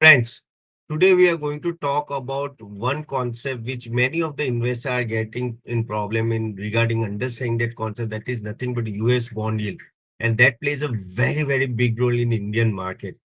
Friends, today we are going to talk about one concept which many of the investors are getting in problem in regarding understanding that concept, that is nothing but US bond yield. And that plays a very, very big role in Indian market.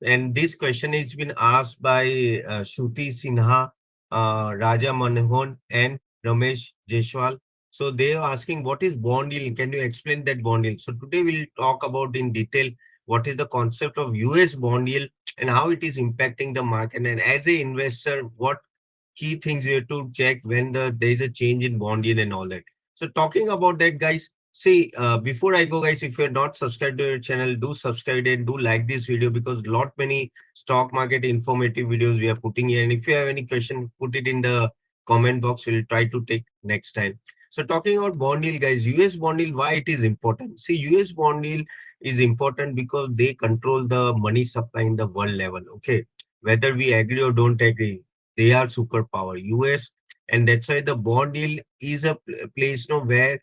And this question has been asked by Shruti Sinha, Raja Manohan and Ramesh Jaiswal. So they are asking, what is bond yield? Can you explain that bond yield? So today we'll talk about in detail what is the concept of US bond yield and how it is impacting the market. And as a investor, what key things you have to check when there is a change in bond yield and all that. So talking about that, guys, see, before I go, guys, if you're not subscribed to your channel, do subscribe and do like this video because lot many stock market informative videos we are putting here. And if you have any question, put it in the comment box. We'll try to take next time. So talking about bond yield, guys, US bond yield, why it is important? See, US bond yield is important because they control the money supply in the world level. Okay, whether we agree or don't agree, they are superpower, US, and that's why the bond yield is a place, where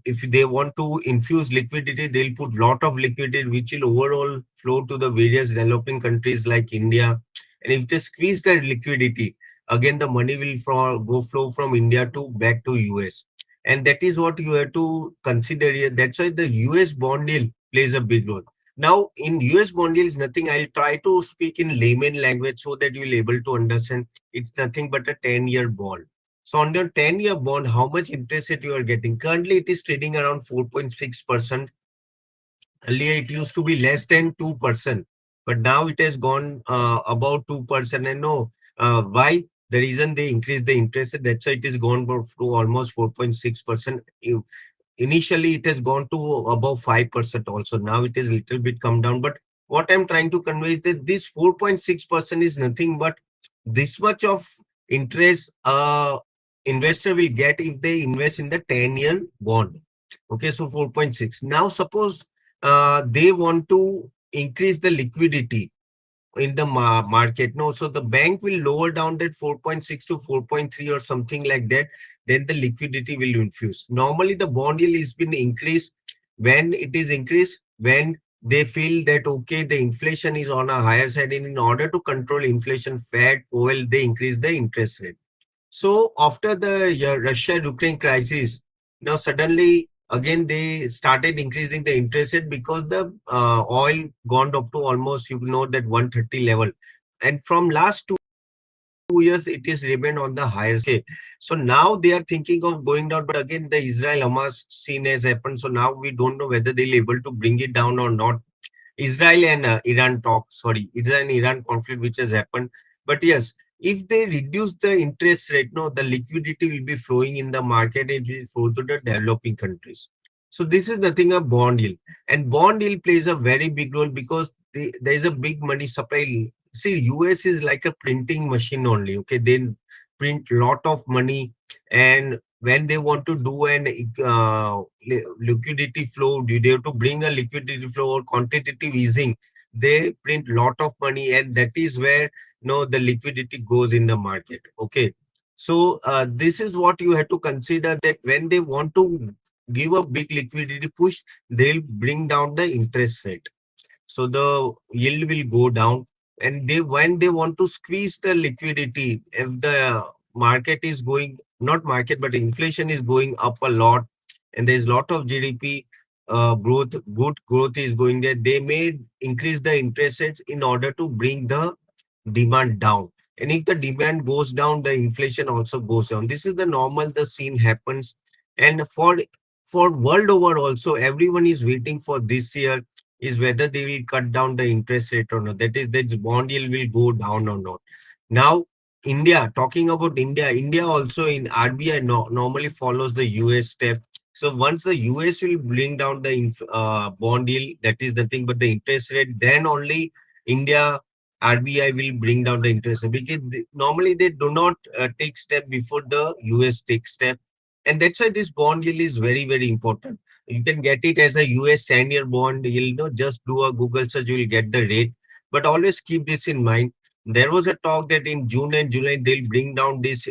if they want to infuse liquidity, they'll put lot of liquidity, which will overall flow to the various developing countries like India. And if they squeeze the liquidity, again the money will go flow from India to back to US. And that is what you have to consider here. That's why the US bond yield plays a big role. Now, in US bond yield is nothing. I'll try to speak in layman language so that you'll able to understand. It's nothing but a 10-year bond. So on your 10-year bond, how much interest rate you are getting? Currently, it is trading around 4.6%. Earlier, it used to be less than 2%, but now it has gone about 2%. And no, why? The reason they increased the interest rate, that's why it is gone to almost 4.6%. Initially, it has gone to above 5% also. Now it is little bit come down. But what I'm trying to convey is that this 4.6% is nothing but this much of interest investor will get if they invest in the 10-year bond. Okay, so 4.6. Now suppose they want to increase the liquidity in the market. No, so the bank will lower down that 4.6 to 4.3 or something like that. Then the liquidity will infuse. Normally, the bond yield has been increased when it is increased when they feel that okay, the inflation is on a higher side, and in order to control inflation, Fed, well, they increase the interest rate. So after the Russia-Ukraine crisis, now suddenly again they started increasing the interest rate because the oil gone up to almost, that 130 level, and from last 2 years it is remained on the higher scale. So now they are thinking of going down, but again the Israel-Hamas scene has happened. So now we don't know whether they'll able to bring it down or not. Israel and Iran talk, sorry, Israel and Iran conflict which has happened. But yes, if they reduce the interest rate, no, the liquidity will be flowing in the market and it will flow to the developing countries. So this is nothing a bond yield. And bond yield plays a very big role because there is a big money supply. See, US is like a printing machine only. Okay, they print lot of money, and when they want to do an liquidity flow, they have to bring a liquidity flow or quantitative easing. They print lot of money, and that is where the liquidity goes in the market. Okay, so this is what you have to consider, that when they want to give a big liquidity push, they'll bring down the interest rate, so the yield will go down. And they when they want to squeeze the liquidity, if the market is going, not market but inflation is going up a lot, and there's lot of GDP growth, good growth is going there, they may increase the interest rates in order to bring the demand down. And if the demand goes down, the inflation also goes down. This is the normal, the scene happens. And for world over also, everyone is waiting for this year is whether they will cut down the interest rate or not. That is, that bond yield will go down or not. Now, India, talking about India, India also in RBI normally follows the US step. So once the US will bring down the bond yield, that is nothing but the interest rate, then only India RBI will bring down the interest rate, because normally they do not take step before the US takes step. And that's why this bond yield is very, very important. You can get it as a US 10-year bond. You'll know, just do a Google search, you will get the rate. But always keep this in mind. There was a talk that in June and July they'll bring down this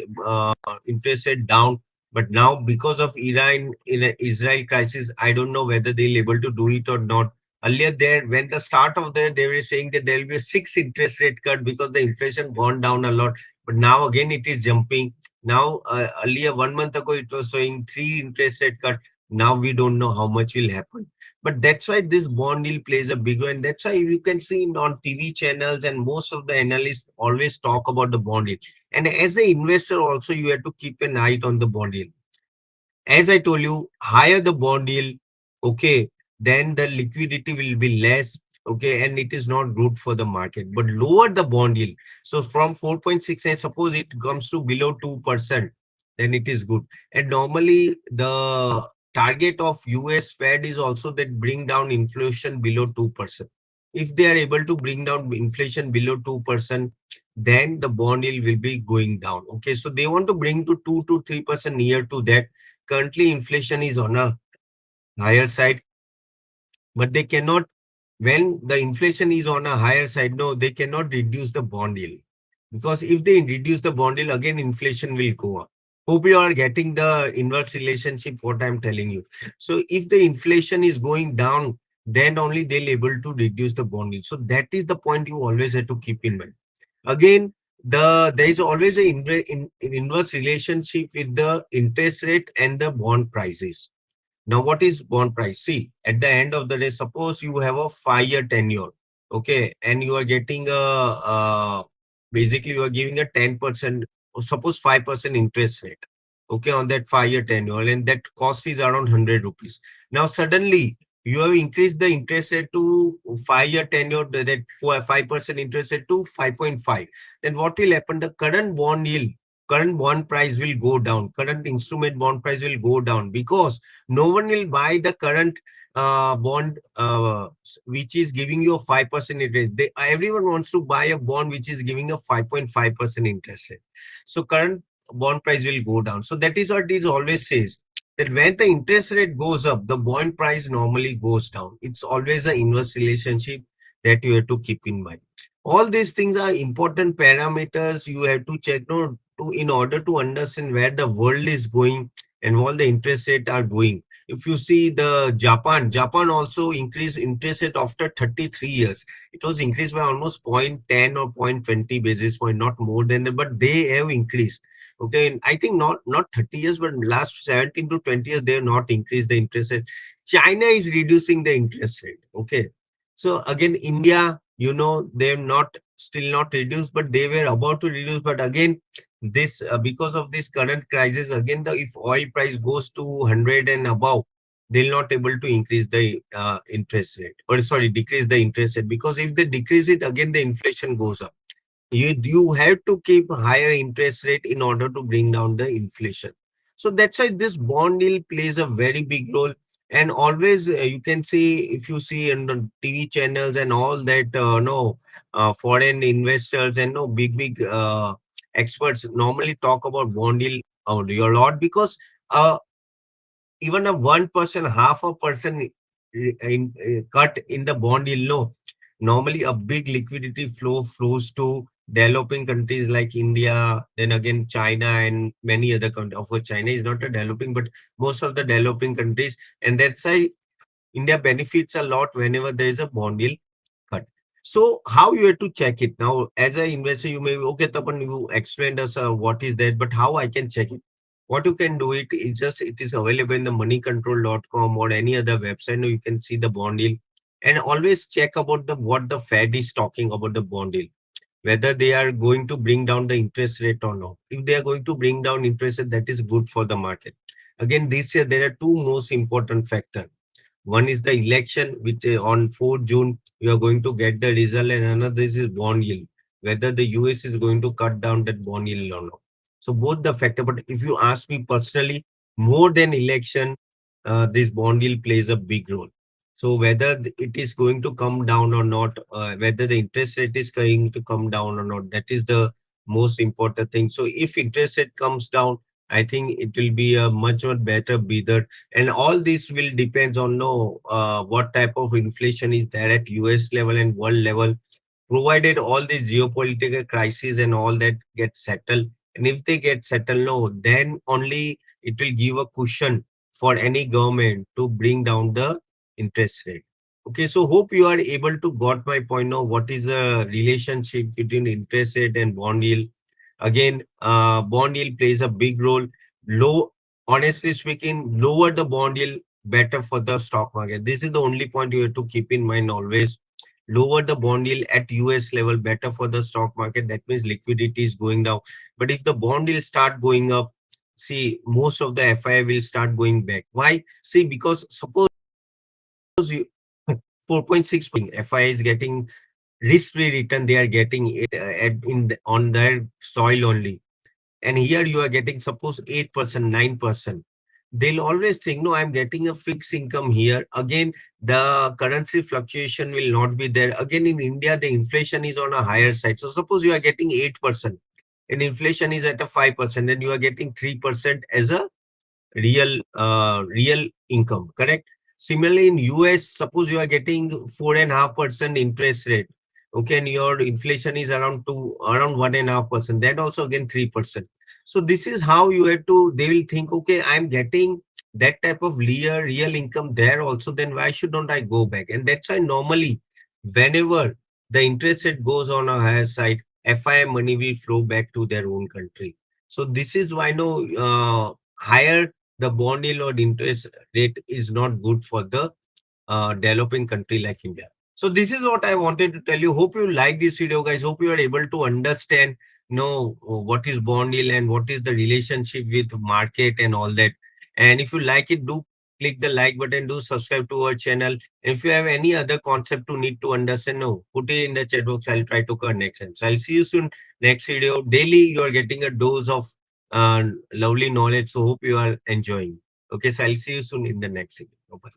interest rate down. But now because of Iran Israel crisis, I don't know whether they'll able to do it or not. Earlier there, when the start of the, they were saying that there will be a six interest rate cut because the inflation gone down a lot. But now again it is jumping. Now earlier 1 month ago it was showing three interest rate cut. Now we don't know how much will happen. But that's why this bond yield plays a big role. And that's why you can see on TV channels and most of the analysts always talk about the bond yield. And as an investor also, you have to keep an eye on the bond yield. As I told you, higher the bond yield, okay, then the liquidity will be less, okay, and it is not good for the market. But lower the bond yield. So from 4.69, suppose it comes to below 2%, then it is good. And normally the target of US Fed is also that bring down inflation below 2%. If they are able to bring down inflation below 2%, then the bond yield will be going down. Okay, so they want to bring to 2 to 3% near to that. Currently inflation is on a higher side, but they cannot, when the inflation is on a higher side, no, they cannot reduce the bond yield, because if they reduce the bond yield, again inflation will go up. Hope you are getting the inverse relationship what I'm telling you. So if the inflation is going down, then only they'll able to reduce the bond yield. So that is the point you always have to keep in mind. Again, there is always a inverse relationship with the interest rate and the bond prices. Now, what is bond price? See, at the end of the day, suppose you have a 5 year tenure, okay, and you are getting basically you are giving a 10%, or suppose 5% interest rate, okay, on that 5 year tenure, and that cost is around 100 rupees. Now, suddenly you have increased the interest rate to 5 year tenure, that 5% interest rate to 5.5. Then what will happen? The current bond yield, current bond price will go down, current instrument bond price will go down, because no one will buy the current bond which is giving you a 5% interest. Everyone wants to buy a bond which is giving a 5.5% interest rate. So current bond price will go down. So that is what it always says, that when the interest rate goes up, the bond price normally goes down. It's always an inverse relationship that you have to keep in mind. All these things are important parameters you have to check, no, to, in order to understand where the world is going and all the interest rate are going. If you see the Japan also increased interest rate after 33 years. It was increased by almost 0.10 or 0.20 basis point, not more than that, but they have increased. Okay, and I think not 30 years, but last 17 to 20 years, they have not increased the interest rate. China is reducing the interest rate. Okay. So again, India, they're not still not reduced, but they were about to reduce. But again, this because of this current crisis, again, the if oil price goes to 100 and above, they'll not able to increase the interest rate, or sorry, decrease the interest rate, because if they decrease it, again the inflation goes up. You have to keep higher interest rate in order to bring down the inflation. So that's why this bond yield plays a very big role. And always you can see, if you see in the TV channels and all that, no, foreign investors and no big experts normally talk about bond yield a lot, because uh, even a 1%, half a percent cut in the bond yield, no, normally a big liquidity flows to developing countries like India, then again China and many other countries. Of course, China is not a developing, but most of the developing countries, and that's why India benefits a lot whenever there is a bond yield cut. So how you have to check it now? As an investor, you may be, okay, Tapan, you explained us what is that, but how I can check it? What you can do it is just it is available in the moneycontrol.com or any other website. Now you can see the bond yield, and always check about the what the Fed is talking about the bond yield, whether they are going to bring down the interest rate or not. If they are going to bring down interest rate, that is good for the market. Again, this year there are two most important factors. One is the election, which on 4th June, you are going to get the result, and another is bond yield, whether the US is going to cut down that bond yield or not. So both the factor, but if you ask me personally, more than election, this bond yield plays a big role. So whether it is going to come down or not, whether the interest rate is going to come down or not, that is the most important thing. So if interest rate comes down, I think it will be a much better breather, and all this will depends on no what type of inflation is there at US level and world level, provided all these geopolitical crises and all that get settled. And if they get settled, no, then only it will give a cushion for any government to bring down the interest rate. Okay, so hope you are able to got my point now. What is the relationship between interest rate and bond yield? Again, bond yield plays a big role. Low, honestly speaking, lower the bond yield, better for the stock market. This is the only point you have to keep in mind always. Lower the bond yield at US level, better for the stock market. That means liquidity is going down. But if the bond yield start going up, see, most of the FI will start going back. Why? See, because suppose you 4.6 FI is getting risk-free return, they are getting it on their soil only. And here you are getting suppose 8%, 9%. They'll always think, no, I'm getting a fixed income here. Again, the currency fluctuation will not be there. Again, in India, the inflation is on a higher side. So suppose you are getting 8% and inflation is at a 5%, then you are getting 3% as a real income, correct? Similarly, in US, suppose you are getting 4.5% interest rate, okay, and your inflation is around 1.5%, then also again 3%. So this is how you have to, they will think, okay, I'm getting that type of real income there also, then why should not I go back? And that's why normally whenever the interest rate goes on a higher side, FI money will flow back to their own country. So this is why no higher the bond yield or interest rate is not good for the developing country like India. So this is what I wanted to tell you. Hope you like this video, guys. Hope you are able to understand, what is bond yield and what is the relationship with market and all that. And if you like it, do click the like button, do subscribe to our channel. If you have any other concept to need to understand, no, put it in the chat box. I'll try to connect. So I'll see you soon next video. Daily, you are getting a dose of lovely knowledge. So hope you are enjoying. Okay, so I'll see you soon in the next video. Bye.